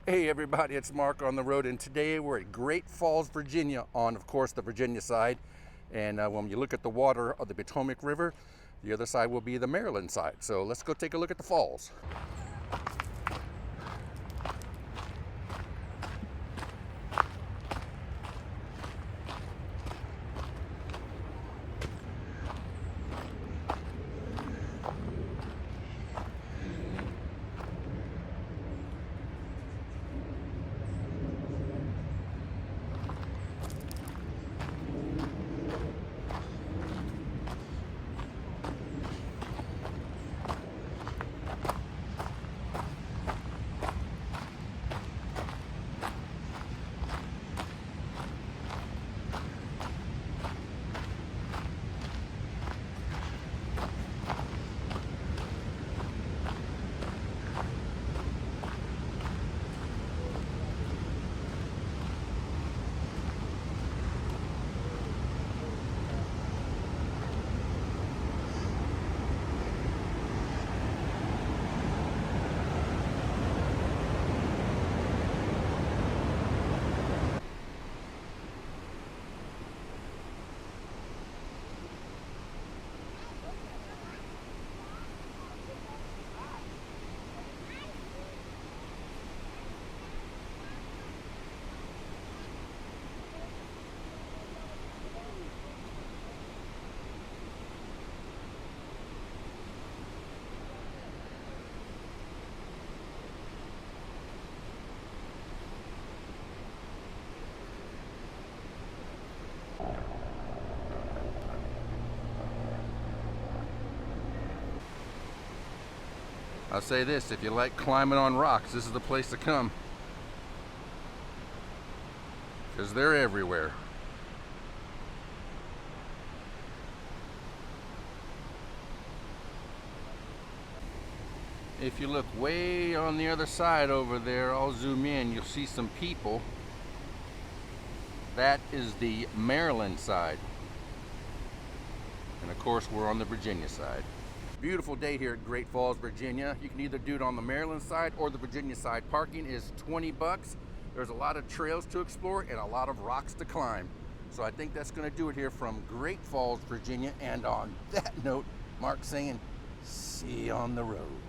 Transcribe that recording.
Hey everybody, it's Mark on the road, and today we're at Great Falls, Virginia, on of course the Virginia side. And when you look at the water of the Potomac River, the other side will be the Maryland side. So let's go take a look at the falls. I'll say this, if you like climbing on rocks, this is the place to come, because they're everywhere. If you look way on the other side over there, I'll zoom in, you'll see some people. That is the Maryland side. And of course, we're on the Virginia side. Beautiful day here at Great Falls, Virginia. You can either do it on the Maryland side or the Virginia side. Parking is 20 bucks. There's a lot of trails to explore and a lot of rocks to climb. So I think that's going to do it here from Great Falls, Virginia. And on that note, Mark saying, see you on the road.